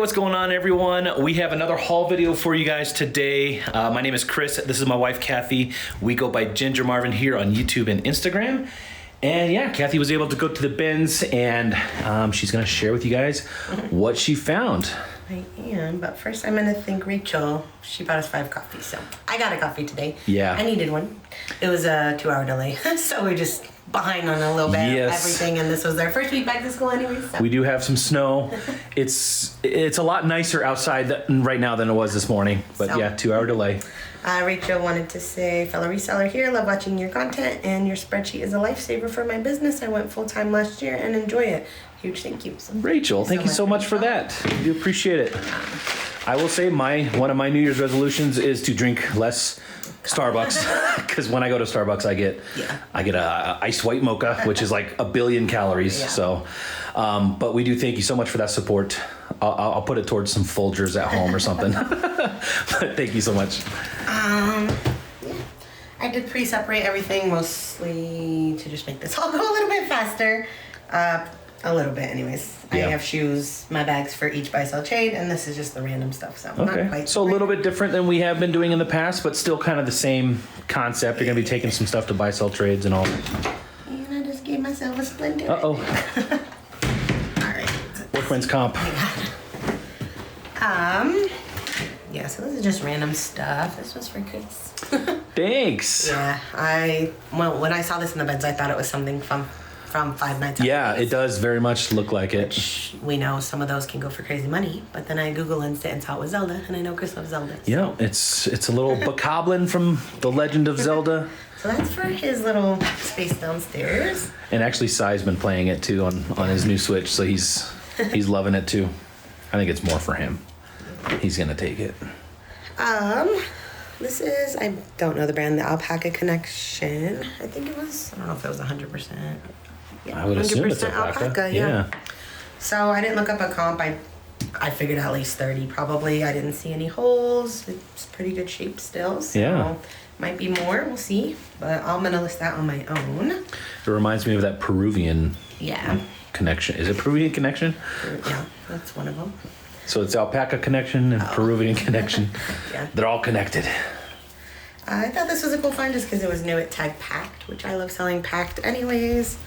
what's going on, everyone? We have another haul video for you guys today. My name is Chris. This is my wife, Kathy. We go by Ginger Marvin here on YouTube and Instagram. And yeah, Kathy was able to go to the bins, and she's going to share with you guys what she found. I am, but first I'm going to thank Rachel. She bought us 5 coffees, so I got a coffee today. Yeah. I needed one. It was a 2-hour delay, so we're just behind on a little bit of everything, and this was our first week back to school anyway. So. We do have some snow. It's a lot nicer outside right now than it was this morning, but so, yeah, 2-hour delay. Rachel wanted to say, fellow reseller here, love watching your content, and your spreadsheet is a lifesaver for my business. I went full-time last year and enjoy it. Huge thank you. So Rachel, thank you so much for that. We do appreciate it. I will say one of my New Year's resolutions is to drink less Starbucks, because when I go to Starbucks, I get a iced white mocha, which is like 1 billion calories. Yeah. So, but we do thank you so much for that support. I'll put it towards some Folgers at home or something. But thank you so much. Yeah. I did pre-separate everything mostly to just make this all go a little bit faster. A little bit anyways. Yeah. I have shoes, my bags for each buy-sell trade, and this is just the random stuff. So okay. Not quite so a little bit different than we have been doing in the past, but still kind of the same concept. You're going to be taking some stuff to buy-sell trades and all. And I just gave myself a splinter. Uh-oh. All right. Workman's comp. Yeah, so this is just random stuff. This was for Chris. Thanks. Yeah, when I saw this in the beds, I thought it was something from Five Nights at Yeah, it does very much look like it. Which we know some of those can go for crazy money, but then I Googled it and saw it was Zelda, and I know Chris loves Zelda. So. Yeah, it's a little bokoblin from The Legend of Zelda. So that's for his little space downstairs. And actually, Sai's been playing it too on his new Switch, so he's loving it too. I think it's more for him. He's gonna take it. This is, I don't know the brand, the Alpaca Connection. I think it was, I don't know if it was 100%. Yeah, I would assume it's alpaca. Yeah. So I didn't look up a comp. I figured at least 30 probably. I didn't see any holes. It's pretty good shape still. So yeah. Might be more. We'll see. But I'm going to list that on my own. It reminds me of that Peruvian connection. Is it Peruvian connection? Yeah, that's one of them. So it's Alpaca Connection and Peruvian Connection. Yeah. They're all connected. I thought this was a cool find just because it was new at tag packed, which I love selling packed anyways.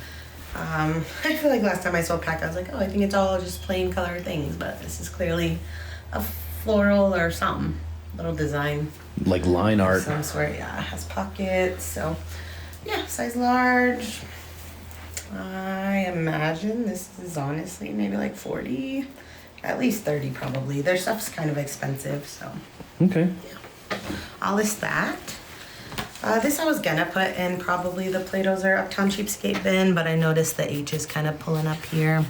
I feel like last time I sold packed, I was like, oh, I think it's all just plain color things, but this is clearly a floral or something. Little design. Like line art. Some sort, yeah. It has pockets, so yeah, size large. I imagine this is honestly maybe like 40, at least 30 probably. Their stuff's kind of expensive, so. Okay. Yeah. I'll list that. This I was gonna put in probably the Play-Dohs or Uptown Cheapskate bin, but I noticed the H is kind of pulling up here.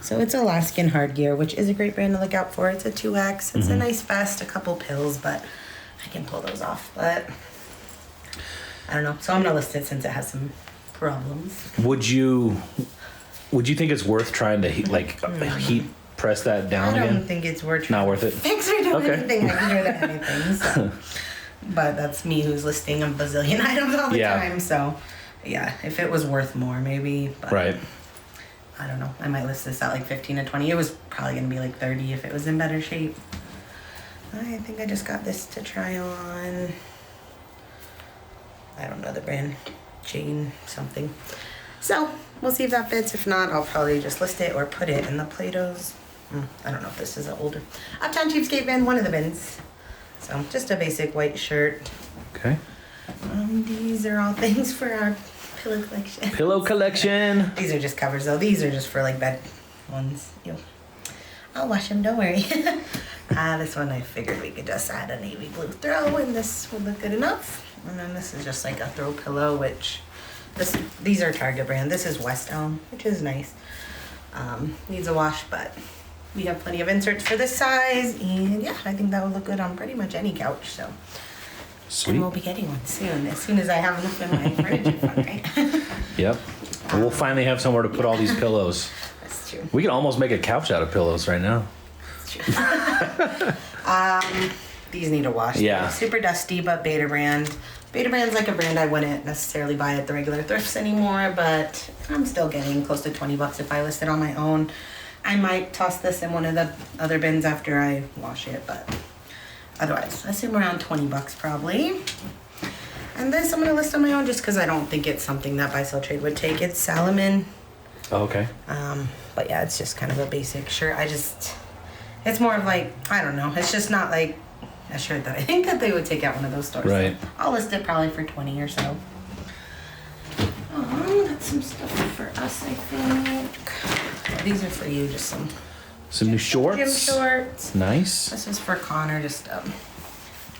So it's Alaskan Hard Gear, which is a great brand to look out for. It's a 2X. It's a nice vest, a couple pills, but I can pull those off. But I don't know. So I'm gonna list it since it has some problems. Would you think it's worth trying to heat press that down again? I don't think it's worth. Not worth it. Fix or do anything. I can do that anything. So. But that's me who's listing a bazillion items all the time. So, yeah, if it was worth more, maybe. But right. I don't know. I might list this at like 15 to 20. It was probably going to be like 30 if it was in better shape. I think I just got this to try on. I don't know the brand. Jane something. So, we'll see if that fits. If not, I'll probably just list it or put it in the Play-Dohs. I don't know if this is an older. Uptown Cheapskate bin, one of the bins. So, just a basic white shirt. Okay. These are all things for our pillow collection. Pillow collection. These are just covers, though. These are just for, like, bed ones. I'll wash them, don't worry. This one I figured we could just add a navy blue throw, and this would look good enough. And then this is just, like, a throw pillow, which... These are Target brand. This is West Elm, which is nice. Needs a wash, but... We have plenty of inserts for this size, and yeah, I think that would look good on pretty much any couch, so. Sweet. And we'll be getting one soon, as soon as I have enough in my fridge, right? Yep. We'll finally have somewhere to put all these pillows. That's true. We can almost make a couch out of pillows right now. That's true. These need a wash. Yeah. They're super dusty, but Beta brand. Beta brand's like a brand I wouldn't necessarily buy at the regular thrifts anymore, but I'm still getting close to $20 if I list it on my own. I might toss this in one of the other bins after I wash it, but otherwise, I assume around $20 probably. And this I'm gonna list on my own just because I don't think it's something that Buy Sell Trade would take. It's Salomon. Oh, okay. But yeah, it's just kind of a basic shirt. It's more of like, I don't know. It's just not like a shirt that I think that they would take out one of those stores. Right. So I'll list it probably for 20 or so. That's some stuff for us, I think. These are for you, just some new shorts. gym shorts. Nice. This is for Connor, just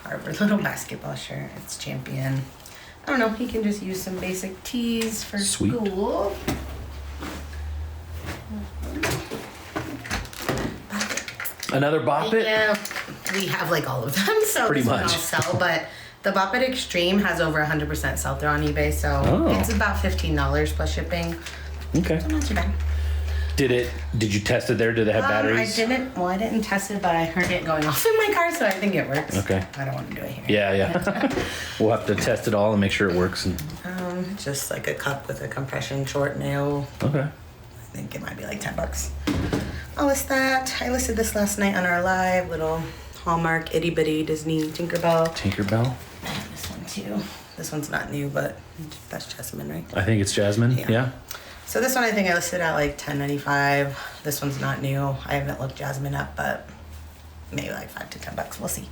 Harvard little basketball shirt. It's Champion. I don't know, he can just use some basic tees for school. Another Bop It? Yeah, we have like all of them, so pretty this one much. I'll sell, but the Bop It Extreme has over 100% sell-through on eBay, so it's about $15 plus shipping. Okay. So not too bad. Did you test it there? Did it have batteries? I didn't test it, but I heard it going off in my car, so I think it works. Okay. I don't want to do it here. Yeah. We'll have to test it all and make sure it works. Just like a cup with a compression short nail. Okay. I think it might be like $10. I'll list that. I listed this last night on our live, little Hallmark itty bitty Disney Tinkerbell. And this one too. This one's not new, but that's Jasmine, right? I think it's Jasmine. Yeah. So this one I think I listed at like $10.95. This one's not new. I haven't looked Jasmine up, but maybe like $5 to $10. We'll see.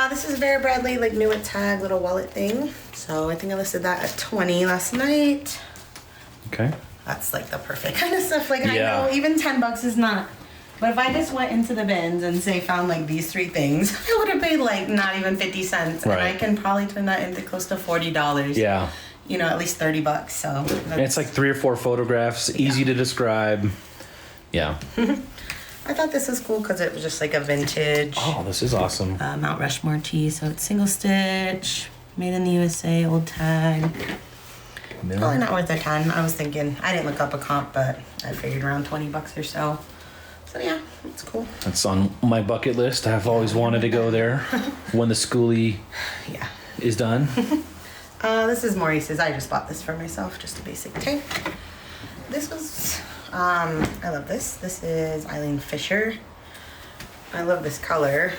This is Vera Bradley, like new at tag, little wallet thing. So I think I listed that at 20 last night. Okay. That's like the perfect kind of stuff. Like Yeah. I know even $10 is not. But if I just went into the bins and say found like these 3 things, I would have paid like not even 50 cents. Right. And I can probably turn that into close to $40. Yeah. You know, at least $30. So And it's like 3 or 4 photographs, easy to describe. Yeah. I thought this was cool because it was just like a vintage Oh, this is awesome. Mount Rushmore tee. So it's single stitch, made in the USA, old tag. Probably not worth a ton. I was thinking, I didn't look up a comp, but I figured around $20 or so. So yeah, it's cool. That's on my bucket list. I've always wanted to go there when the schoolie is done. This is Maurice's. I just bought this for myself, just a basic tape. This was, I love this. This is Eileen Fisher. I love this color,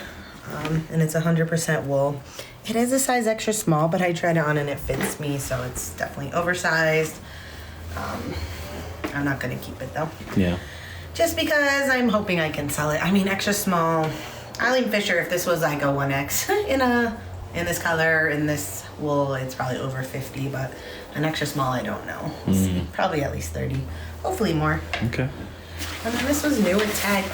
and it's 100% wool. It is a size extra small, but I tried it on and it fits me, so it's definitely oversized. I'm not gonna keep it though. Yeah. Just because I'm hoping I can sell it. I mean, extra small. Eileen Fisher, if this was like a 1X in this color, in this wool, it's probably over 50, but an extra small, I don't know. Probably at least 30. Hopefully more. Okay. And then this was new at tag.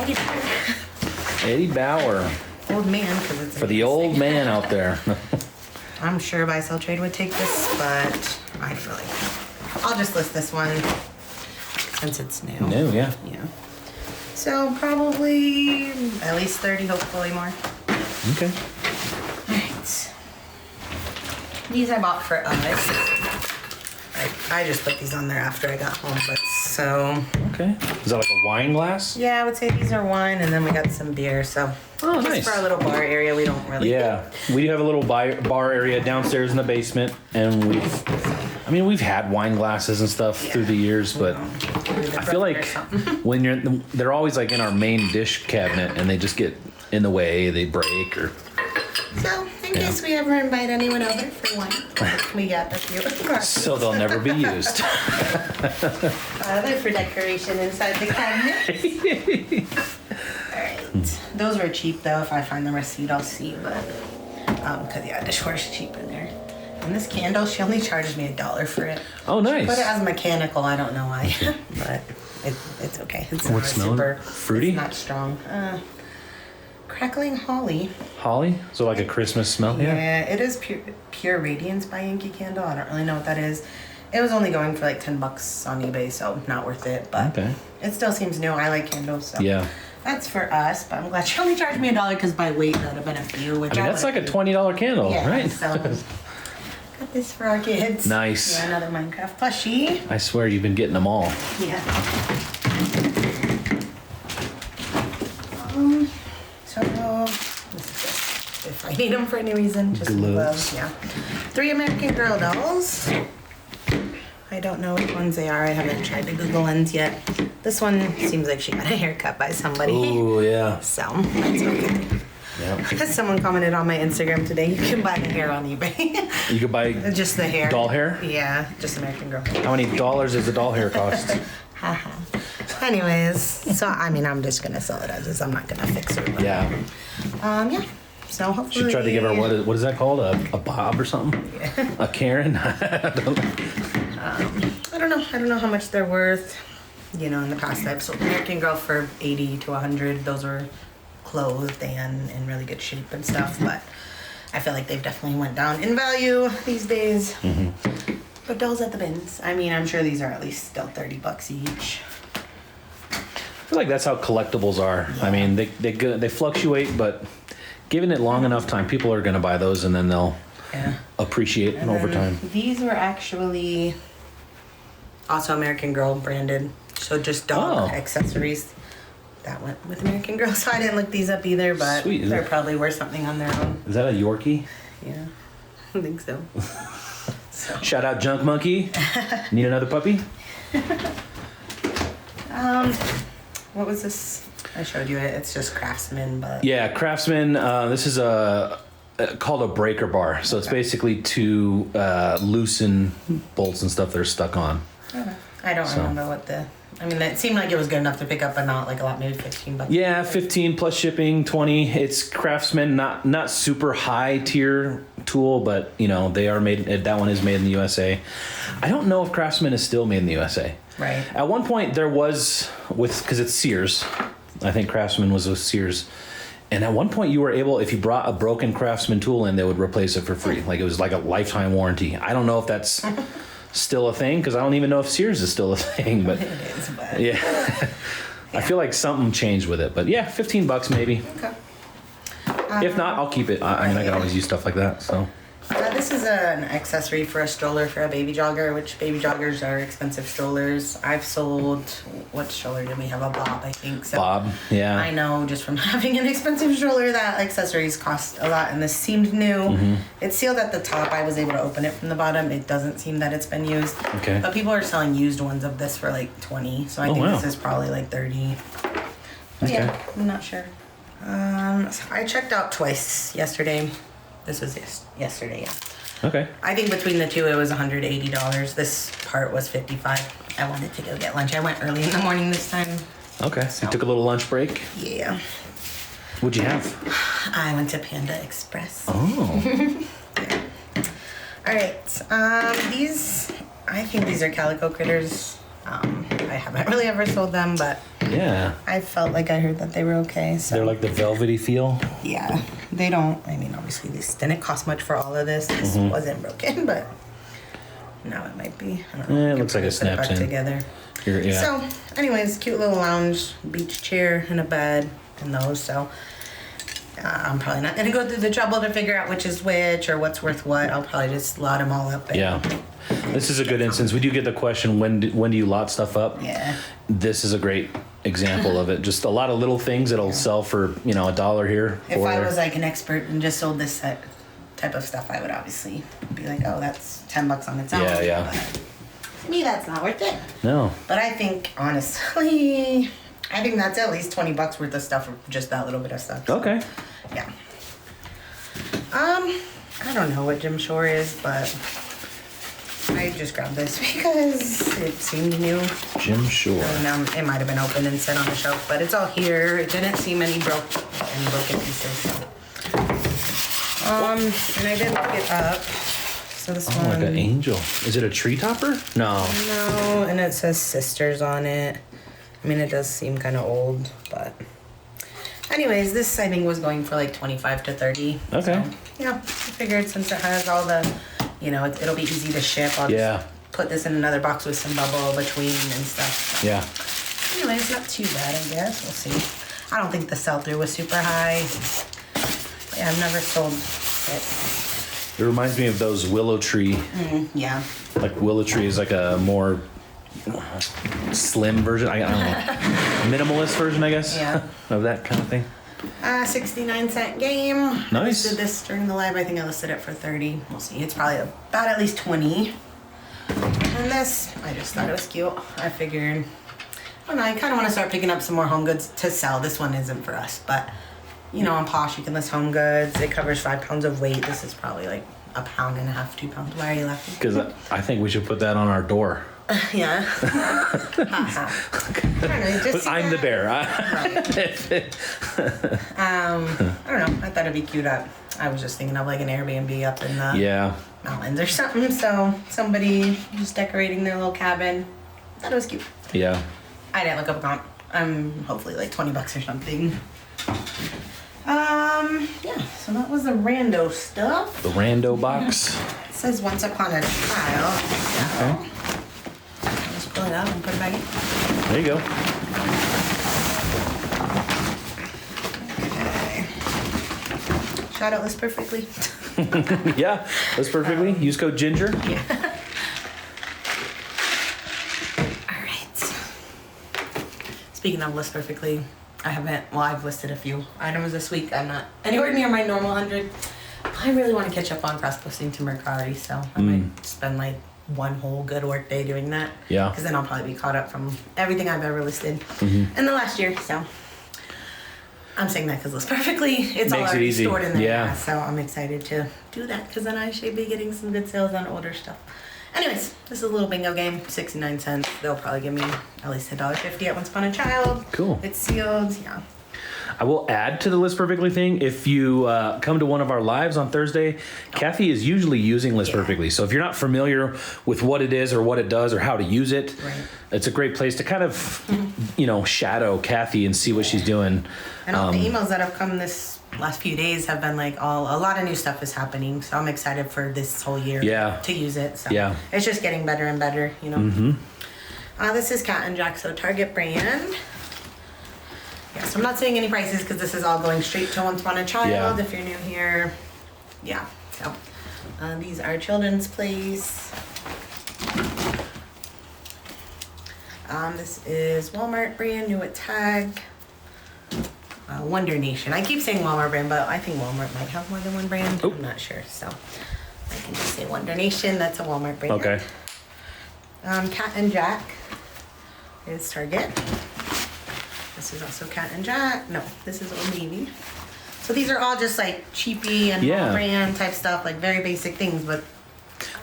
Eddie Bauer. Old man, because it's For the old man out there. I'm sure Buy Sell Trade would take this, but I feel like I'll just list this one since it's new. New, yeah. Yeah. So probably at least 30, hopefully more. Okay. Alright. These I bought for us. I just put these on there after I got home, but so. Okay. Is that like a wine glass? Yeah, I would say these are wine, and then we got some beer, so. Oh, just nice. for our little bar area, we don't really. Yeah. We do have a little bar area downstairs in the basement, and we've had wine glasses and stuff through the years, but I feel like when they're always like in our main dish cabinet, and they just get in the way, they break or. So, in case we ever invite anyone over for wine, we got a few glasses. So they'll never be used. They're for decoration inside the cabinet. Alright. Those were cheap though. If I find the receipt, I'll see, but because dishwater's cheap in there. And this candle, she only charged me $1 for it. Oh, nice. She put it as mechanical. I don't know why, but it's okay. It's not smelling? super Fruity? It's not strong. Crackling holly. Holly? So like a Christmas smell? Yeah, it is pure Radiance by Yankee Candle. I don't really know what that is. It was only going for like $10 on eBay, so not worth it. But it still seems new. I like candles, so Yeah. that's for us. But I'm glad she only charged me $1 because by weight that would have been a few. Which I mean, that's like a $20 candle, right? So got this for our kids. Nice. Yeah, another Minecraft plushie. I swear you've been getting them all. Yeah. So this is just if I need them for any reason, just Gloves. gloves. Yeah. 3 American Girl dolls. I I don't know which ones they are. I haven't tried the Google ones yet. This one seems like she got a haircut by somebody. Oh, yeah. So, that's okay. Yeah. Someone commented on my Instagram today, you can buy the hair on eBay. You could buy Just the hair. doll hair? Yeah, just American Girl. How many dollars does the doll hair cost? Haha. Anyways, so I mean, I'm just gonna sell it as is. I'm not gonna fix her. But, Yeah. Yeah. So hopefully. Should try to give her what is that called? A bob or something? Yeah. A Karen? I don't know. I don't know how much they're worth. You know, in the past I've sold American Girl for 80 to 100. Those were clothed and in really good shape and stuff. But I feel like they've definitely went down in value these days. Mm-hmm. But dolls at the bins. I mean, I'm sure these are at least still $30 each. I feel like that's how collectibles are. I mean, they fluctuate, but giving it long enough time, people are going to buy those, and then they'll appreciate it over time. These were actually also American Girl branded, so just dog accessories. That went with American Girl, so I didn't look these up either, but Sweet. they're probably worth something on their own. Is that a Yorkie? Yeah, I think so. Shout out Junk Monkey. Need another puppy? What was this? I showed you it. It's just Craftsman, but Yeah, Craftsman. This is called a breaker bar. So it's basically to loosen bolts and stuff that are stuck on. I don't remember what the. I mean, it seemed like it was good enough to pick up, but not like a lot. Maybe $15. Yeah, 15 plus shipping, 20. It's Craftsman, not super high tier tool, but you know they are made. That one is made in the USA. I don't know if Craftsman is still made in the USA. Right. At one point there was because it's Sears. I think Craftsman was with Sears. And at one point you were able, if you brought a broken Craftsman tool in, they would replace it for free. Like it was like a lifetime warranty. I don't know if that's still a thing because I don't even know if Sears is still a thing, but It is, but yeah. I feel like something changed with it, but yeah, $15 maybe. okay. If not, I'll keep it. I mean, I can always use stuff like that. So This is an accessory for a stroller for a baby jogger, which baby joggers are expensive strollers. I've sold, what stroller did we have? A Bob, I think. So Bob, yeah. I know just from having an expensive stroller that accessories cost a lot, and this seemed new. Mm-hmm. It's sealed at the top. I was able to open it from the bottom. It doesn't seem that it's been used. Okay. But people are selling used ones of this for like 20, so I think wow. this is probably like 30. Okay. Yeah, I'm not sure. So I checked out twice yesterday. This was yesterday, yeah. Okay. I think between the two, it was $180. This part was $55. I wanted to go get lunch. I went early in the morning this time. Okay. So you took a little lunch break. Yeah. What'd you have? I went to Panda Express. Oh. All right. These, I think these are calico critters. I haven't really ever sold them, but Yeah. I felt like I heard that they were okay. So They're like the velvety feel. yeah, they don't. I mean, obviously, this didn't cost much for all of this. This wasn't broken, but now it might be. I don't know. Yeah, it I looks could like it put back snaps in. together. Yeah. So, anyways, cute little lounge, beach chair, and a bed, and those. So, I'm probably not gonna go through the trouble to figure out which is which or what's worth what. I'll probably just lot them all up. And, Yeah. This is a good instance. We do get the question, when do you lot stuff up? Yeah. This is a great example of it. Just a lot of little things that'll sell for, $1 here. If or I was like an expert and just sold this type of stuff, I would obviously be like, oh, that's $10 on its own. Yeah, yeah. But to me, that's not worth it. No. But I think, honestly, I think that's at least $20 worth of stuff for just that little bit of stuff. So, Okay. yeah. I don't know what Jim Shore is, but I just grabbed this because it seemed new. Jim Shore. And it might have been open and set on the shelf, but it's all here. It didn't seem any broken pieces. So. And I did look it up. So this Oh, one. like an angel. Is it a tree topper? No. No, and it says Sisters on it. I mean, it does seem kind of old, but. Anyways, this I think was going for like 25 to 30. Okay. So, yeah, I figured since it has all the, it'll be easy to ship. I'll just put this in another box with some bubble between and stuff. So. Yeah. Anyways, not too bad, I guess. We'll see. I don't think the sell-through was super high. But yeah, I've never sold it. It reminds me of those willow tree. Yeah. Like willow tree is like a more slim version. I don't know. Minimalist version, I guess. Yeah. Of that kind of thing. 69-cent game. Nice. I listed this during the live. I think I listed it for 30. We'll see. It's probably about at least 20. And this, I just thought it was cute. I figured, I don't know, I kind of want to start picking up some more home goods to sell. This one isn't for us, but you know, on Posh, you can list home goods. It covers 5 pounds of weight. This is probably like 1.5 pounds, 2 pounds. Why are you laughing? Because I think we should put that on our door. Yeah. I don't know, just But I'm the bear. right. I don't know. I thought it'd be cute. I was just thinking of like an Airbnb up in the Yeah. mountains or something. So somebody just decorating their little cabin. Thought it was cute. Yeah. I didn't look up a comp. Hopefully like $20 or something. Yeah. So that was the rando stuff. The rando box. It says once upon a child. So Okay. I'll just pull it out and put it back in. There you go. Okay. Shout out this perfectly. Yeah. That's perfectly. Use code GINGER. Yeah. All right. Speaking of list perfectly, I've listed a few items this week. I'm not anywhere near my normal 100. I really want to catch up on cross-posting to Mercari, so I might spend like one whole good work day doing that. Yeah. Because then I'll probably be caught up from everything I've ever listed in the last year, so. I'm saying that because List Perfectly, it's all Makes it already easy. stored in there. Yeah. So I'm excited to do that because then I should be getting some good sales on older stuff. Anyways, this is a little bingo game, 69 cents. They'll probably give me at least $1.50 at Once Upon a Child. Cool. It's sealed, yeah. I will add to the List Perfectly thing. If you come to one of our lives on Thursday, Kathy is usually using List Yeah. Perfectly. So if you're not familiar with what it is or what it does or how to use it, Right. it's a great place to kind of, shadow Kathy and see what she's doing. And all the emails that have come this last few days have been like a lot of new stuff is happening. So I'm excited for this whole year Yeah. to use it. So Yeah. it's just getting better and better, you know. This is Cat and Jack, so Target brand. Yeah, so I'm not saying any prices because this is all going straight to Once Upon a Child. Yeah. If you're new here, yeah. So these are Children's Place. This is Walmart brand, new at Tag. Wonder Nation. I keep saying Walmart brand, but I think Walmart might have more than one brand. Oh. I'm not sure, so I can just say Wonder Nation. That's a Walmart brand. Okay. Cat and Jack is Target. This is also Cat and Jack. No, this is Old Navy. So these are all just like cheapy and Yeah. brand type stuff, like very basic things, but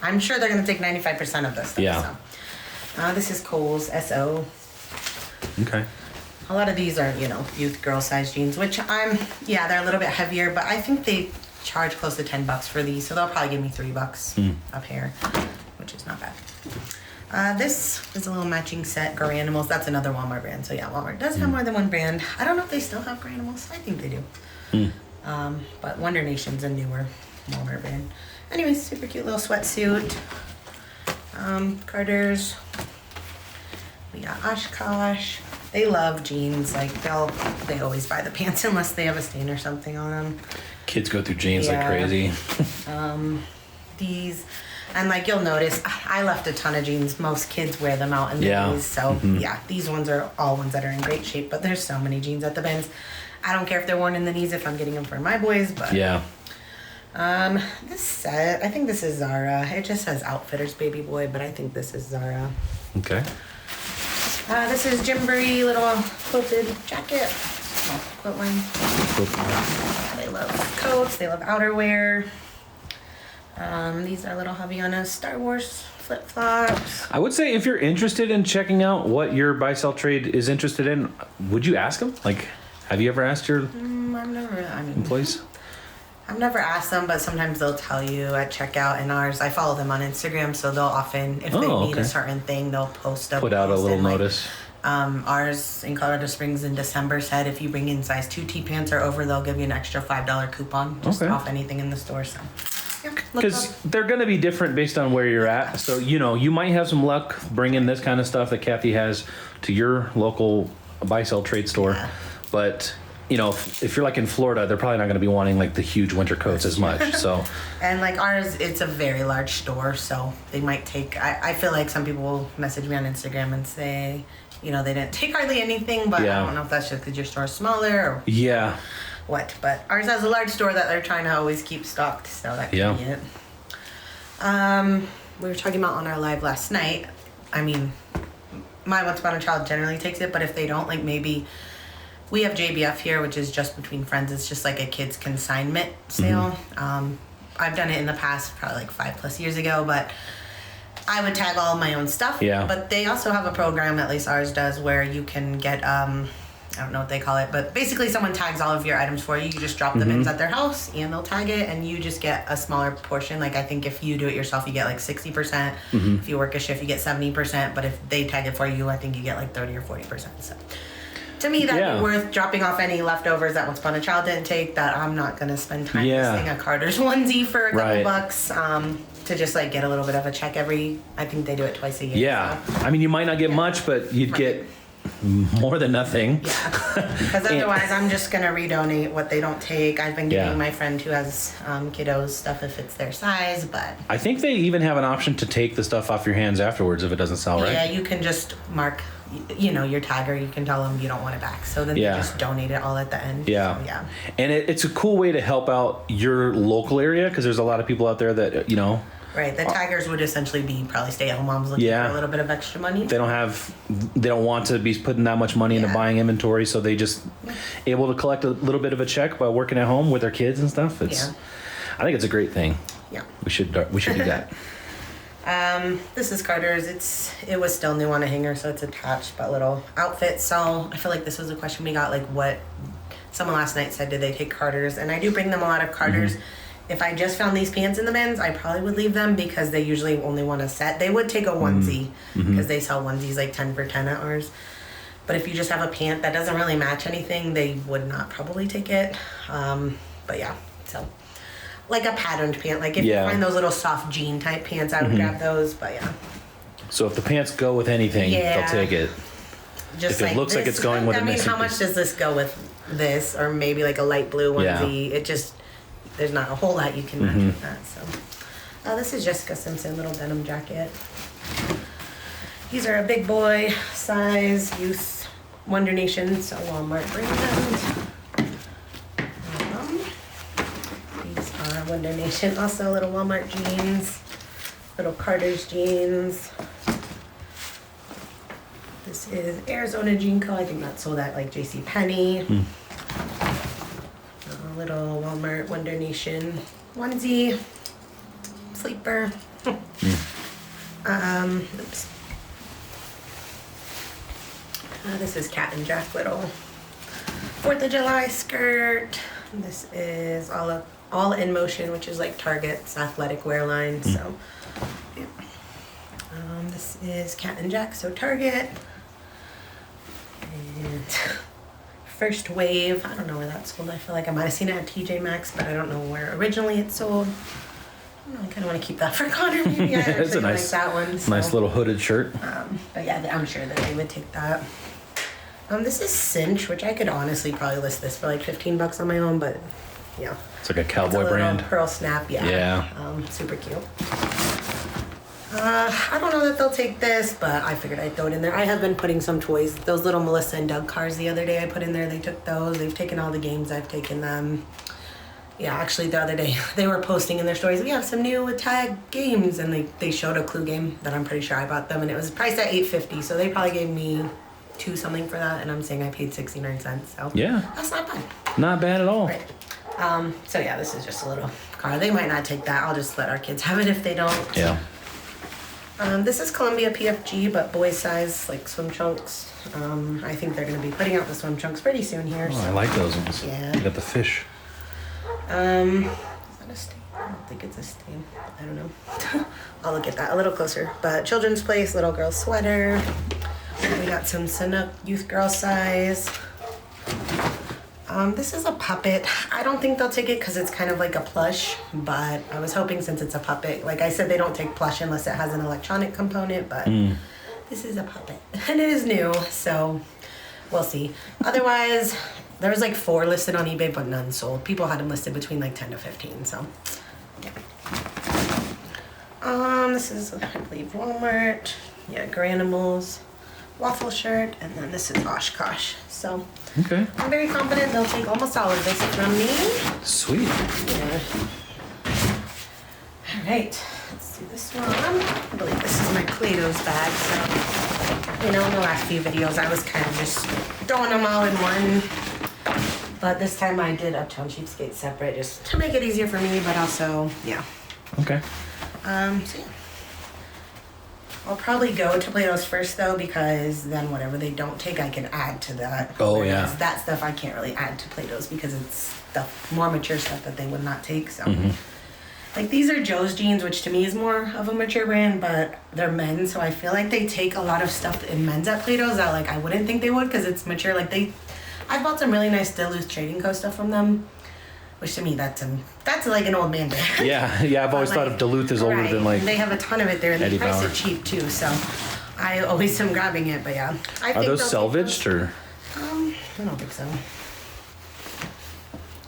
I'm sure they're gonna take 95% of this stuff. Yeah. So. This is Kohl's SO. Okay. A lot of these are, youth girl size jeans, which they're a little bit heavier, but I think they charge close to $10 for these, so they'll probably give me $3 a pair, which is not bad. This is a little matching set, Garanimals. That's another Walmart brand. So yeah, Walmart does have more than one brand. I don't know if they still have Garanimals. I think they do. But Wonder Nation's a newer Walmart brand. Anyways, super cute little sweatsuit. Carter's. We got Oshkosh. They love jeans. Like they always buy the pants unless they have a stain or something on them. Kids go through jeans like Yeah. crazy. These, and like you'll notice, I left a ton of jeans. Most kids wear them out in the Yeah. days. So yeah, these ones are all ones that are in great shape. But there's so many jeans at the bins. I don't care if they're worn in the knees if I'm getting them for my boys. But Yeah. this set, I think this is Zara. It just says Outfitters Baby Boy, but I think this is Zara. Okay. This is Gymboree little quilted jacket. Small quilt line. They love coats. They love outerwear. These are little Havaianas Star Wars flip flops. I would say if you're interested in checking out what your buy sell trade is interested in, would you ask them? Like, have you ever asked your employees? I've never asked them, but sometimes they'll tell you at checkout. And ours, I follow them on Instagram, so they'll often, if they need a certain thing, they'll post Put out a little notice. Ours in Colorado Springs in December said if you bring in size 2 T-pants or over, they'll give you an extra $5 coupon just off anything in the store. So, yeah, because they're going to be different based on where you're at. So, you might have some luck bringing this kind of stuff that Kathy has to your local buy sell trade store. Yeah. But, if you're like in Florida, they're probably not going to be wanting like the huge winter coats as much. So, and like ours, it's a very large store, so they might take. I feel like some people will message me on Instagram and say, they didn't take hardly anything, but I don't know if that's just because your store is smaller or what. But ours has a large store that they're trying to always keep stocked, so that could be it. we were talking about on our live last night, I mean, my Once Upon a Child generally takes it, but if they don't, like maybe we have JBF here, which is just between friends. It's just like a kids consignment sale. I've done it in the past, probably like 5+ years ago, but I would tag all of my own stuff. Yeah. But they also have a program, at least ours does, where you can get, I don't know what they call it, but basically someone tags all of your items for you. You just drop the bins at their house and they'll tag it, and you just get a smaller portion. Like I think if you do it yourself, you get like 60%. If you work a shift, you get 70%. But if they tag it for you, I think you get like 30 or 40%. So to me, that'd be worth dropping off any leftovers that Once Upon a Child didn't take that I'm not going to spend time listing a Carter's onesie for a couple bucks. To just like get a little bit of a check I think they do it twice a year. Yeah. So. I mean, you might not get much, but you'd get more than nothing. Yeah. Because otherwise, I'm just going to redonate what they don't take. I've been giving my friend who has kiddos stuff if it's their size, but. I think they even have an option to take the stuff off your hands afterwards if it doesn't sell right. Yeah, you can just mark, your tagger. You can tell them you don't want it back. So then they just donate it all at the end. Yeah. So, yeah. And it's a cool way to help out your local area because there's a lot of people out there that, Right, the taggers would essentially be probably stay-at-home moms looking for a little bit of extra money. They don't want to be putting that much money into buying inventory, so they just able to collect a little bit of a check by working at home with their kids and stuff. I think it's a great thing. Yeah. We should do that. This is Carter's. It was still new on a hanger, so it's attached, but little outfit. So I feel like this was a question we got, like what someone last night said, did they take Carter's? And I do bring them a lot of Carter's. If I just found these pants in the bins, I probably would leave them because they usually only want a set. They would take a onesie because they sell onesies like 10 for 10 at ours. But if you just have a pant that doesn't really match anything, they would not probably take it. But yeah, so like a patterned pant. Like if you find those little soft jean type pants, I would grab those. But yeah. So if the pants go with anything, they'll take it. Just if it looks like it's going with a how much does this go with this? Or maybe like a light blue onesie. It just... There's not a whole lot you can match with that. So, this is Jessica Simpson, little denim jacket. These are a big boy size youth Wonder Nation, so Walmart brand. These are Wonder Nation, also little Walmart jeans, little Carter's jeans. This is Arizona Jean Co. I think that's sold at like JCPenney. Little Walmart Wonder Nation onesie, sleeper. Oops. This is Cat and Jack little 4th of July skirt. This is all in motion, which is like Target's athletic wear line. So, yeah. This is Cat and Jack, so Target. And First Wave, I don't know where that's sold. I feel like I might have seen it at TJ Maxx, but I don't know where originally it's sold. I don't know, I kind of want to keep that for Connor. Maybe I actually like that one. So. Nice little hooded shirt. But yeah, I'm sure that they would take that. This is Cinch, which I could honestly probably list this for like $15 on my own, but yeah. It's like a cowboy brand. Pearl snap, yeah. Super cute. I don't know that they'll take this, but I figured I'd throw it in there. I have been putting some toys. Those little Melissa and Doug cars the other day I put in there, they took those. They've taken all the games, I've taken them. Yeah, actually the other day they were posting in their stories, we have some new tag games, and they showed a Clue game that I'm pretty sure I bought them, and it was priced at $8.50, so they probably gave me $2 something for that, and I'm saying I paid 69 cents, so yeah, that's not bad. Not bad at all. Right. So yeah, this is just a little car. They might not take that. I'll just let our kids have it if they don't. Yeah. This is Columbia PFG, but boy size, like swim trunks. I think they're going to be putting out the swim trunks pretty soon here. Oh, so. I like those ones. Yeah. You got the fish. Is that a stain? I don't think it's a stain. I don't know. I'll look at that a little closer. But Children's Place, little girl sweater. We got some Sanuk youth girl size. This is a puppet. I don't think they'll take it because it's kind of like a plush, but I was hoping since it's a puppet, like I said, they don't take plush unless it has an electronic component, but this is a puppet. And it is new, so we'll see. Otherwise, there was like 4 listed on eBay, but none sold. People had them listed between like 10 to 15, so yeah. This is, I believe, Walmart. Yeah, Granimals. Waffle shirt, and then this is Oshkosh. So okay, I'm very confident they'll take almost all of this from me. Sweet. Yeah. Alright, let's do this one. I believe this is my Play-Doh's bag, so, in the last few videos I was kind of just throwing them all in one. But this time I did Uptown Cheapskate separate just to make it easier for me, but also, yeah. Okay. So yeah. I'll probably go to Play-Doh's first though, because then whatever they don't take I can add to that. Oh, Whereas yeah. that stuff I can't really add to Play-Doh's because it's the more mature stuff that they would not take, so. Like these are Joe's Jeans, which to me is more of a mature brand, but they're men's, so I feel like they take a lot of stuff in men's at Play-Doh's that like I wouldn't think they would because it's mature. Like I bought some really nice Duluth Trading Co. stuff from them, which to me that's like an old man brand. Yeah. I've always thought of Duluth as older than like. They have a ton of it there, and they Eddie price Bauer. it cheap too. So I always am grabbing it, but yeah. Are those salvaged or? I don't think so.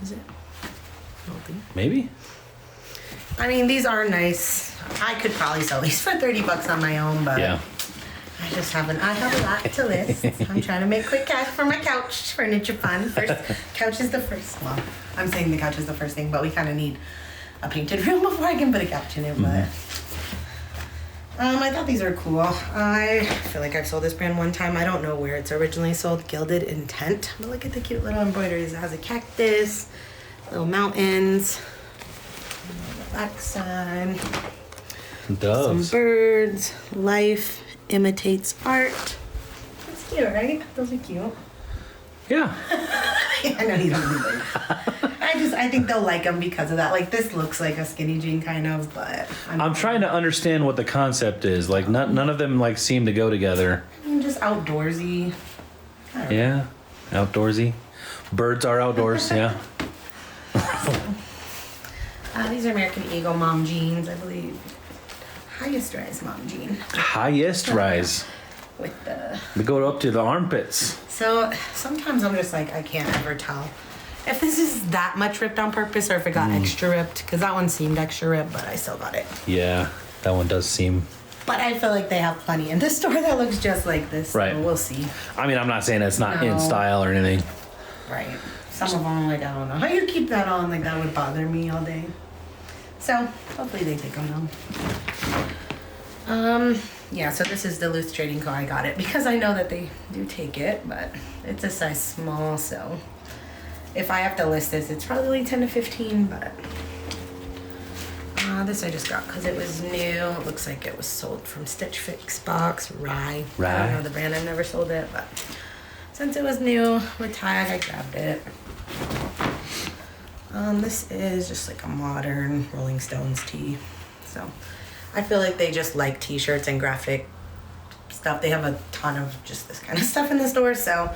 Is it? I don't think. Maybe. I mean, these are nice. I could probably sell these for $30 on my own, but Yeah. I just haven't. I have a lot to list. I'm trying to make quick cash for my couch furniture fund. First, couch is the first. Well, I'm saying the couch is the first thing, but we kind of need a painted room before I can put a couch in it. But I thought these were cool. I feel like I've sold this brand one time. I don't know where it's originally sold. Gilded Intent. But look at the cute little embroideries. It has a cactus, little mountains. Backside. Doves. Some birds. Life imitates art. That's cute, right? Those are cute. Yeah. I know you don't do that. I think they'll like them because of that. Like this looks like a skinny jean kind of, but I'm trying to understand what the concept is. Like none of them like seem to go together. just outdoorsy. I don't know. Yeah. Outdoorsy. Birds are outdoors. Yeah. These are American Eagle mom jeans, I believe. Highest rise mom jean Highest rise. with the. They go up to the armpits. So sometimes I'm just like I can't ever tell if this is that much ripped on purpose or if it got extra ripped, because that one seemed extra ripped, but I still got it. Yeah. That one does seem. But I feel like they have plenty in this store that looks just like this. Right. So we'll see. I mean, I'm not saying it's not in No. style or anything. Right. Some of them, like, I don't know how you keep that on. Like, that would bother me all day. So, hopefully they take them down. Yeah, so this is Duluth Trading Co. I got it because I know that they do take it, but it's a size small, so if I have to list this, it's probably 10 to 15, but this I just got because it was new. It looks like it was sold from Stitch Fix box, Rye. I don't know the brand, I've never sold it, but since it was new with tag, I grabbed it. This is just like a modern Rolling Stones tee. So I feel like they just like t-shirts and graphic stuff. They have a ton of just this kind of stuff in the store. So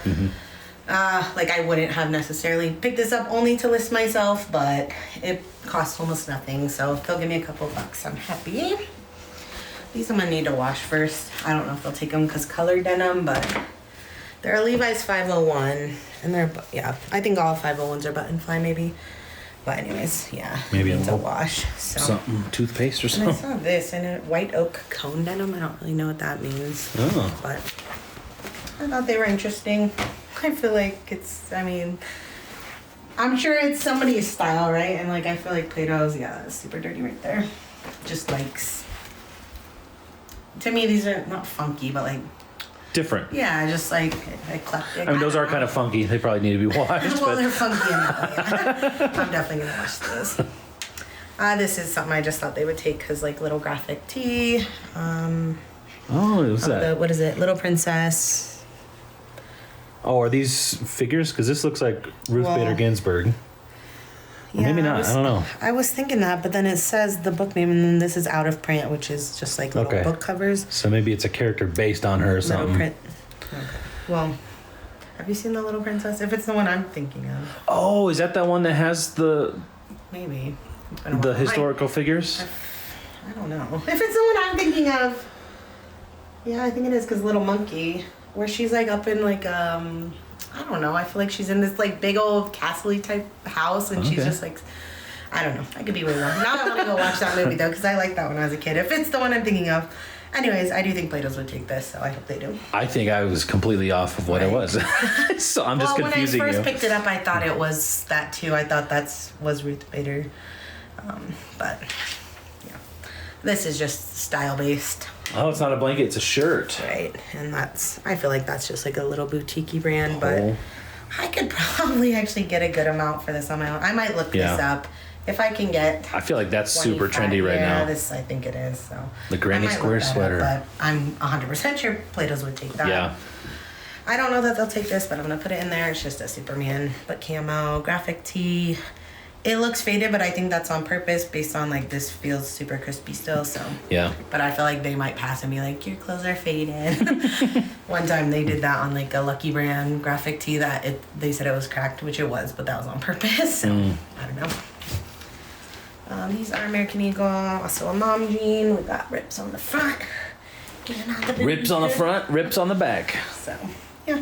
like I wouldn't have necessarily picked this up only to list myself, but it costs almost nothing. So if they'll give me a couple bucks, I'm happy. These I'm gonna need to wash first. I don't know if they'll take them because colored denim, but they're a Levi's 501 and they're, yeah, I think all 501s are button fly maybe. But anyways, yeah, Maybe it's a a little wash. So. Something, toothpaste or And I something. saw this in a white oak cone denim. I don't really know what that means. Oh. But I thought they were interesting. I feel like it's, I mean, I'm sure it's somebody's style, right? And like, I feel like Play-Doh's, yeah, that's super dirty right there. Just likes, to me, these are not funky, but like, Different. yeah, just like eclectic. I mean, those are kind of funky. They probably need to be washed. Well, they're But funky enough. Yeah. I'm definitely gonna wash this. This is something I just thought they would take because like little graphic tee. oh, what's that? What is it? Little Princess. Oh, are these figures? Because this looks like Ruth Well, Bader Ginsburg. Or maybe not. I don't know. I was thinking that, but then it says the book name, and then this is out of print, which is just like little Okay. book covers. So maybe it's a character based on her or Little something. print. Okay. Well, have you seen the Little Princess? If it's the one I'm thinking of, Oh, is that the one that has the maybe. It's been a while. historical figures? I don't know. If it's the one I'm thinking of, yeah, I think it is because Little Monkey, where she's like up in like I don't know. I feel like she's in this like big old castle-y type house, and she's Okay. just like, I don't know. I could be way wrong. Now I want to go watch that movie though, because I liked that when I was a kid. If it's the one I'm thinking of. Anyways, I do think Play-Doh's would take this, so I hope they do. I think I was completely off of what it Right. was. So I'm just confusing when I you. first picked it up, I thought it was that too. I thought was Ruth Bader, but yeah. This is just style based. Oh, it's not a blanket, it's a shirt. Right, and I feel like that's just like a little boutique brand, but Oh. I could probably actually get a good amount for this on my own. I might look this up if I can get. I feel like that's super trendy right now. Yeah, this I think it is. So the granny I might square look that up, sweater. but I'm 100% sure Plato's would take that. Yeah. I don't know that they'll take this, but I'm gonna put it in there. It's just a Superman, but camo graphic tee. It looks faded, but I think that's on purpose based on like this feels super crispy still. So Yeah. But I feel like they might pass and be like, your clothes are faded. One time they did that on like a Lucky Brand graphic tee that they said it was cracked, which it was, but that was on purpose. So I don't know. These are American Eagle, also a mom jean. We got rips on the front. Rips on the front, rips on the back. So yeah.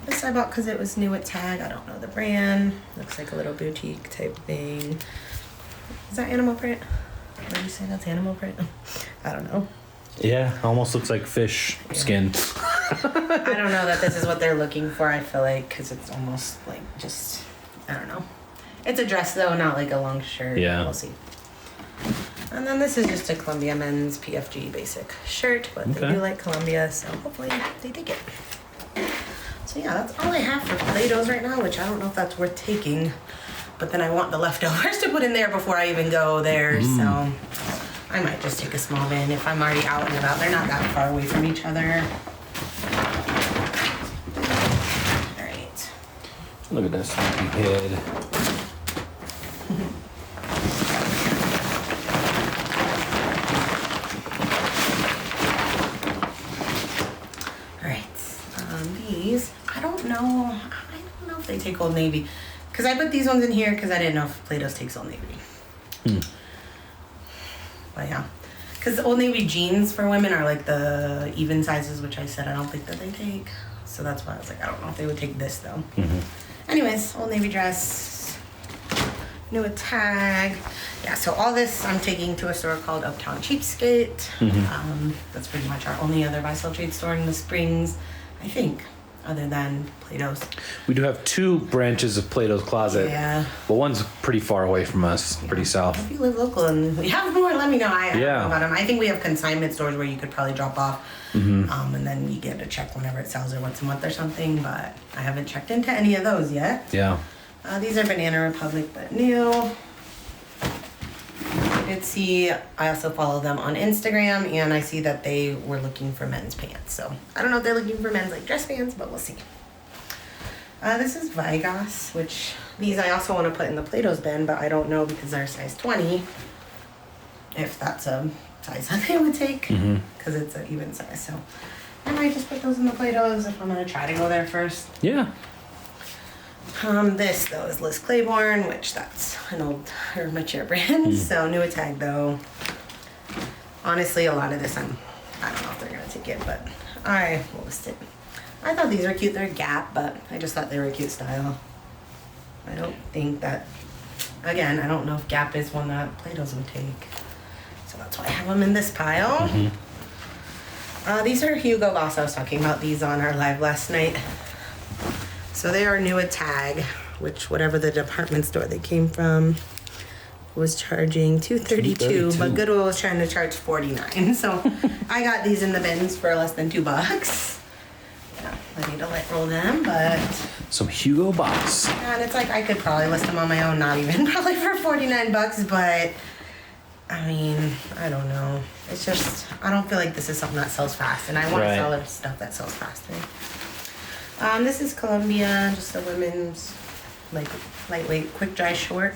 This I bought because it was new at Tag. I don't know the brand. Looks like a little boutique type thing. Is that animal print? What did you say that's animal print? I don't know. Yeah, almost looks like fish skin. I don't know that this is what they're looking for, I feel like, because it's almost like just, I don't know. It's a dress though, not like a long shirt. Yeah. We'll see. And then this is just a Columbia men's PFG basic shirt, but they do like Columbia, so hopefully they dig it. So yeah, that's all I have for Play-Dohs right now, which I don't know if that's worth taking. But then I want the leftovers to put in there before I even go there, so I might just take a small bin if I'm already out and about. They're not that far away from each other. All right. Look at this head. These, I don't know if they take Old Navy. Because I put these ones in here because I didn't know if Play-Dohs takes Old Navy. But yeah. Because the Old Navy jeans for women are like the even sizes, which I said I don't think that they take. So that's why I was like, I don't know if they would take this though. Anyways, Old Navy dress. New at Tag. Yeah, so all this I'm taking to a store called Uptown Cheapskate. That's pretty much our only other buy-sell trade store in the Springs, I think, other than Play-Dohs. We do have two branches of Plato's Closet. Yeah. But one's pretty far away from us, pretty south. If you live local and we have more, let me know. I don't know about them. I think we have consignment stores where you could probably drop off, and then you get a check whenever it sells or once a month or something, but I haven't checked into any of those yet. Yeah. These are Banana Republic, but new. I did see, I also follow them on Instagram, and I see that they were looking for men's pants. So I don't know if they're looking for men's like dress pants, but we'll see. This is Vigos, which these I also want to put in the Play-Dohs bin, but I don't know because they're size 20 if that's a size that they would take, because it's an even size. So I might just put those in the Play-Dohs if I'm going to try to go there first. Yeah. This though is Liz Claiborne, which that's an old or mature brand. So new at Tag though. Honestly, a lot of this I don't know if they're gonna take it, but I will list it. I thought these were cute. They're Gap, but I just thought they were a cute style. I don't think that. Again, I don't know if Gap is one that Play-Dohs would take. So that's why I have them in this pile. These are Hugo Boss. I was talking about these on our live last night. So they are new at Tag, which whatever the department store they came from was charging $232, but Goodwill was trying to charge $49. So I got these in the bins for less than $2. Yeah, I need to let roll them, but Some Hugo Boss. and it's like I could probably list them on my own, not even probably for $49, but I mean, I don't know. It's just I don't feel like this is something that sells fast, and I want to sell other stuff that sells faster. This is Columbia, just a women's like lightweight quick dry short.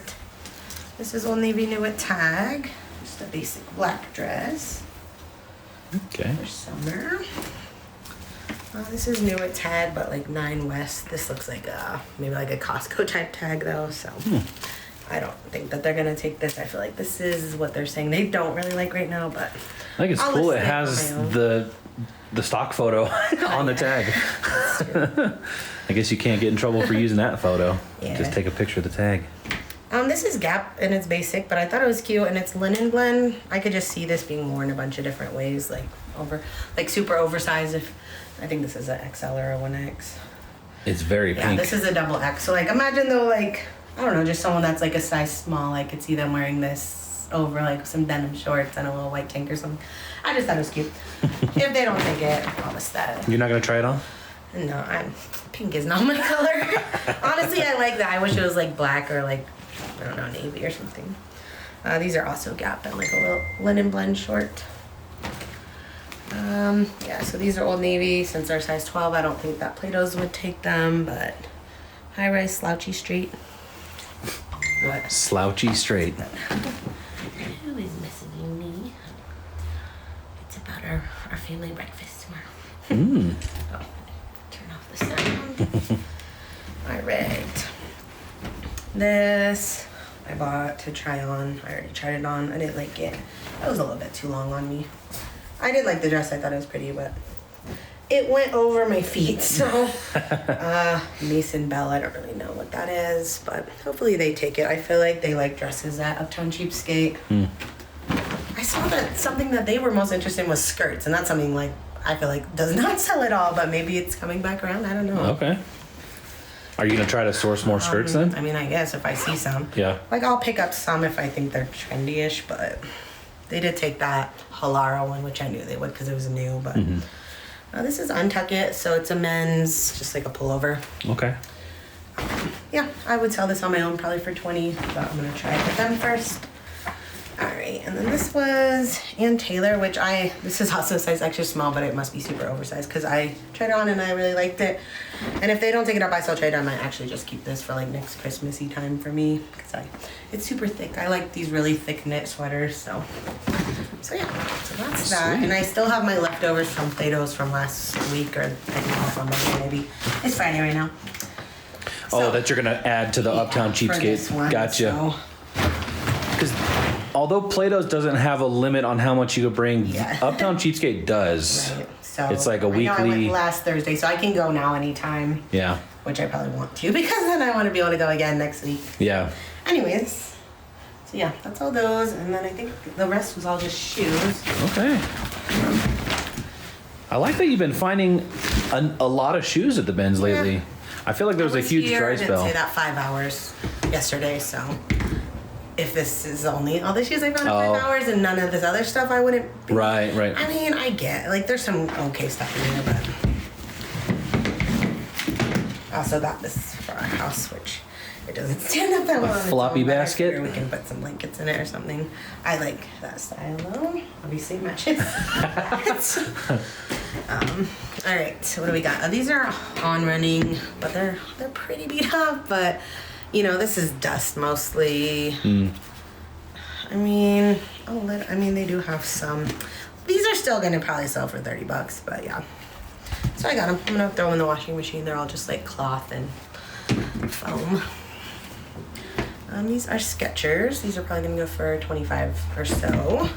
This is Old Navy new at Tag, just a basic black dress Okay. for summer. This is new at Tag, but like 9 West. This looks like maybe like a Costco type tag though, so I don't think that they're gonna take this. I feel like this is what they're saying they don't really like right now, but I think it's I'll cool. list It it has on my own. the stock photo on the tag. I guess you can't get in trouble for using that photo. Yeah. Just take a picture of the tag. This is Gap and it's basic, but I thought it was cute and it's linen blend. I could just see this being worn a bunch of different ways, like super oversized. If I think this is a XL or a 1X. It's very Yeah, pink. this is a double X. So like imagine though, like I don't know, just someone that's like a size small. I could see them wearing this over like some denim shorts and a little white tank or something. I just thought it was cute. If they don't take it, I promise that. You're not gonna try it on? No, pink is not my color. Honestly, I like that. I wish it was like black or like, I don't know, navy or something. These are also Gap and like a little linen blend short. Yeah, so these are Old Navy. Since they're size 12, I don't think that Plato's would take them, but high-rise slouchy straight. What? Slouchy straight. Who is messaging me? It's about our family breakfast tomorrow. Oh, turn off the sound. All right. This I bought to try on. I already tried it on. I didn't like it. It was a little bit too long on me. I did like the dress. I thought it was pretty, but it went over my feet. So, Mason Bell, I don't really know what that is, but hopefully they take it. I feel like they like dresses at Uptown Cheapskate. I saw that something that they were most interested in was skirts, and that's something like I feel like does not sell at all, but maybe it's coming back around. I don't know. Okay. Are you gonna try to source more skirts then? I mean, I guess if I see some. Yeah. Like I'll pick up some if I think they're trendy-ish, but they did take that Halara one, which I knew they would because it was new, but this is Untuck It, so it's a men's, just like a pullover. Okay. Yeah, I would sell this on my own probably for 20, but I'm gonna try it with them first. All right, and then this was Ann Taylor, which this is also size extra small, but it must be super oversized because I tried it on and I really liked it. And if they don't take it up, I still trade. I might actually just keep this for like next Christmassy time for me because it's super thick. I like these really thick knit sweaters, so yeah, so that's that. Sweet. And I still have my leftovers from Plato's from last week, or I think it's on Monday maybe. It's Friday right now. So, that you're gonna add to the Uptown for this Cheapskate. one, Gotcha. so- Because although Plato's doesn't have a limit on how much you could bring, Yeah. Uptown Cheapskate does. Right. So It's like a I know I weekly- went last Thursday, so I can go now anytime. Yeah. Which I probably want to because then I want to be able to go again next week. Yeah. Anyways, so yeah, that's all those, and then I think the rest was all just shoes. Okay. I like that you've been finding a lot of shoes at the bins lately. Yeah. I feel like there was a huge dry I didn't spell. say that 5 hours yesterday, so if this is only all the shoes I found in 5 hours and none of this other stuff, I wouldn't be. Right. I mean, I get like there's some okay stuff in there, but I also got this for our house, which it doesn't stand up that well. on its floppy own, but I basket? figure we can put some blankets in it or something. I like that style though. Obviously it matches. All right, so what do we got? These are on running, but they're pretty beat up. But you know, this is dust mostly. I mean, they do have some. These are still gonna probably sell for $30, but yeah. So I got them. I'm gonna throw them in the washing machine. They're all just like cloth and foam. These are Skechers. These are probably gonna go for 25 or so.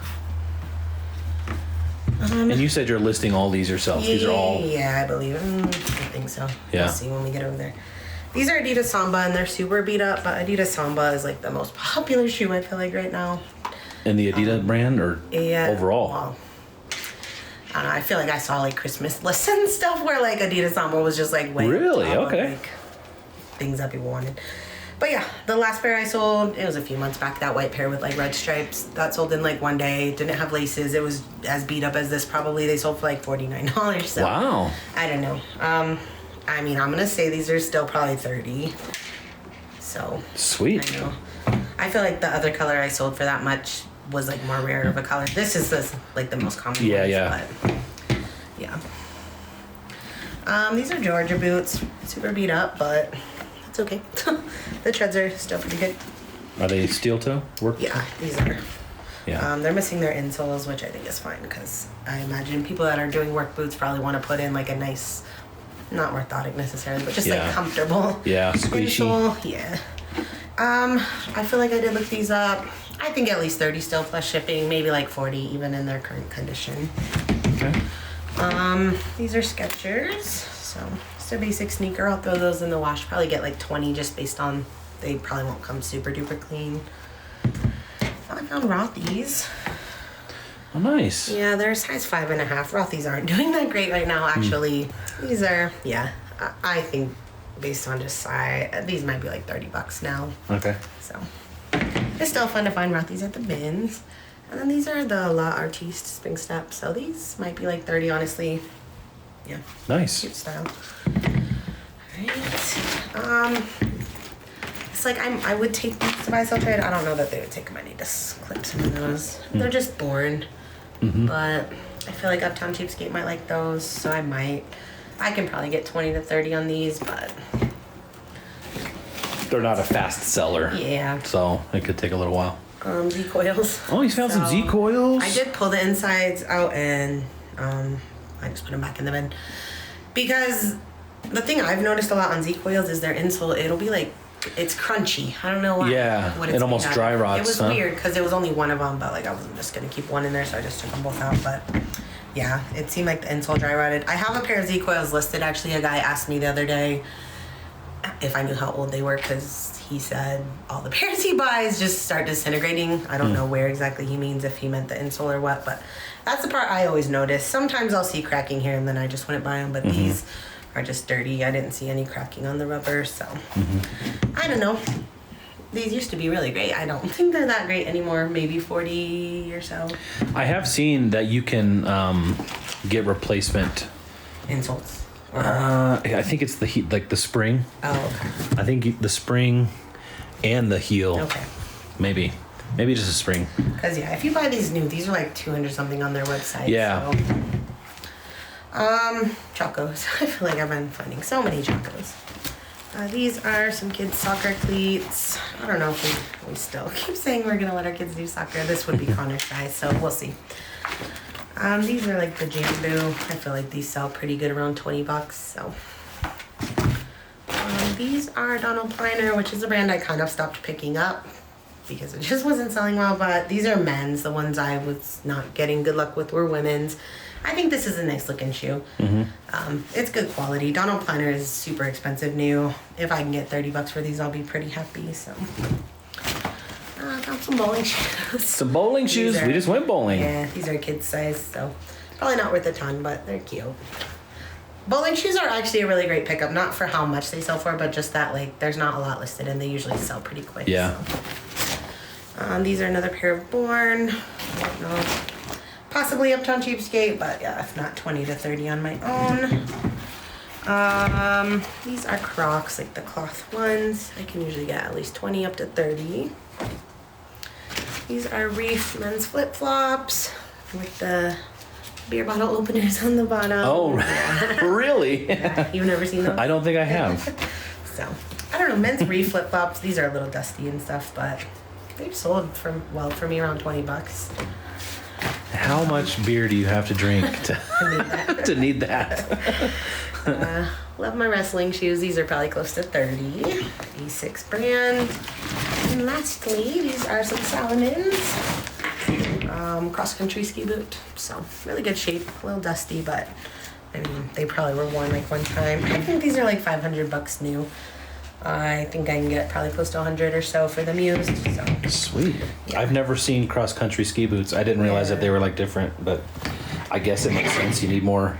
And you said you're listing all these yourself. These are all. Yeah, I believe. I think so. Yeah. We'll see when we get over there. These are Adidas Samba, and they're super beat up. But Adidas Samba is like the most popular shoe I feel like right now. In the Adidas brand or overall? Well, I don't know. I feel like I saw like Christmas lists and stuff where like Adidas Samba was just like way Really? top of, Okay. like, things that people wanted. But yeah, the last pair I sold, it was a few months back, that white pair with like red stripes. That sold in like one day. Didn't have laces. It was as beat up as this probably. They sold for like $49. So Wow. I don't know. I mean, I'm gonna say these are still probably 30. So Sweet. I know. I feel like the other color I sold for that much was like more rare of a color. This is like the most common Yeah, ones, yeah. But yeah. These are Georgia boots. Super beat up, but it's okay. The treads are still pretty good. Are they steel toe work? Yeah, these are. Yeah. They're missing their insoles, which I think is fine because I imagine people that are doing work boots probably want to put in like a nice, not orthotic necessarily, but just Yeah. like comfortable. Yeah, squishy. Insole. Yeah. I feel like I did look these up. I think at least 30 still plus shipping, maybe like 40 even in their current condition. Okay. These are Skechers, so just a basic sneaker. I'll throw those in the wash. Probably get like 20 just based on they probably won't come super duper clean. I found Rothy's. Oh, nice. Yeah, they're size 5.5. Rothy's aren't doing that great right now, actually. These are, yeah, I think based on just size. These might be like $30 now. Okay. So it's still fun to find Rothy's at the bins. And then these are the La Artiste spring steps. So these might be like 30, honestly. Yeah. Nice. Cute style. Alright. It's like I would take these to buy sell trade. I don't know that they would take them. I need to clip some of those. They're just boring. But I feel like Uptown Cheapskate might like those, so I can probably get 20 to 30 on these, but They're not a fast seller. yeah. So it could take a little while. Z coils. Oh, you found some Z coils? I did pull the insides out and I just put them back in the bin. Because the thing I've noticed a lot on Z coils is their insole, it'll be like, it's crunchy. I don't know why. Yeah, what it's it almost made of. dry rots. It was weird because it was only one of them, but like I wasn't just gonna keep one in there, so I just took them both out. But yeah, it seemed like the insole dry rotted. I have a pair of Z coils listed. Actually, a guy asked me the other day if I knew how old they were because he said all the pairs he buys just start disintegrating. I don't know where exactly he means, if he meant the insole or what, but that's the part I always notice. Sometimes I'll see cracking here and then I just wouldn't buy them, but these are just dirty. I didn't see any cracking on the rubber, so I don't know. These used to be really great. I don't think they're that great anymore. Maybe 40 or so. I have seen that you can get replacement. Insoles. I think it's the heat, like the spring. Oh, okay. I think the spring and the heel. Okay. Maybe just a spring. Because yeah, if you buy these new, these are like 200 something on their website. Yeah. So. Chacos. I feel like I've been finding so many Chacos. These are some kids' soccer cleats. I don't know if we still keep saying we're gonna let our kids do soccer. This would be Connor's size, so we'll see. These are like the Jambu. I feel like these sell pretty good, around $20. So these are Donald Pliner, which is a brand I kind of stopped picking up because it just wasn't selling well. But these are men's. The ones I was not getting good luck with were women's. I think this is a nice looking shoe. It's good quality. Donald Pliner is super expensive new. If I can get $30 for these, I'll be pretty happy. So, got some bowling shoes. Some bowling shoes. We just went bowling. Yeah, these are kids size, so probably not worth a ton, but they're cute. Bowling shoes are actually a really great pickup. Not for how much they sell for, but just that like there's not a lot listed, and they usually sell pretty quick. Yeah. So. These are another pair of Born. I don't know. Possibly Uptown Cheapskate, but yeah, if not 20 to 30 on my own. These are Crocs, like the cloth ones. I can usually get at least 20 up to 30. These are Reef men's flip-flops with the beer bottle openers on the bottom. Oh, yeah. Really? Yeah, you've never seen those? I don't think I have. So, I don't know, men's Reef flip-flops. These are a little dusty and stuff, but they've sold for me around $20. How much beer do you have to drink to need that? Love my wrestling shoes. These are probably close to 30. E6 brand. And lastly, these are some Salomons. Cross-country ski boot. So, really good shape. A little dusty, but I mean, they probably were worn like one time. I think these are like $500 new. I think I can get probably close to 100 or so for them used. So. Sweet. Yeah. I've never seen cross-country ski boots. I didn't realize that they were like different, but I guess it makes sense. You need more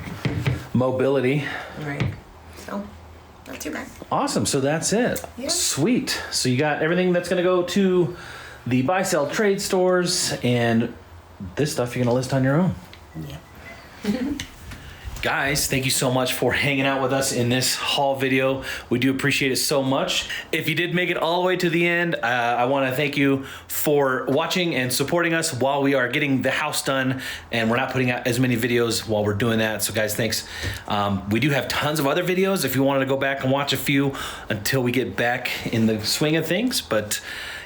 mobility. Right. So, not too bad. Awesome. So that's it. Yeah. Sweet. So you got everything that's going to go to the buy, sell, trade stores, and this stuff you're going to list on your own. Yeah. Guys, thank you so much for hanging out with us in this haul video. We do appreciate it so much. If you did make it all the way to the end, I want to thank you for watching and supporting us while we are getting the house done, and we're not putting out as many videos while we're doing that. So guys, thanks. We do have tons of other videos if you wanted to go back and watch a few until we get back in the swing of things. But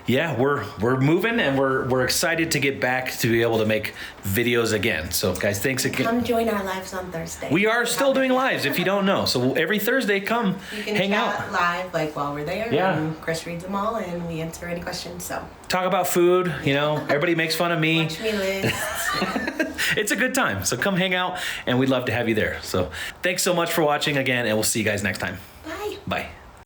yeah, we're moving, and we're excited to get back to be able to make videos again. So guys, thanks again. Come join our lives on Thursday. We are still doing lives if you don't know. So every Thursday, come hang out live like while we're there. Yeah. And Chris reads them all and we answer any questions. So talk about food. You know, everybody makes fun of me. Watch me list. It's a good time. So come hang out, and we'd love to have you there. So thanks so much for watching again, and we'll see you guys next time. Bye. Bye.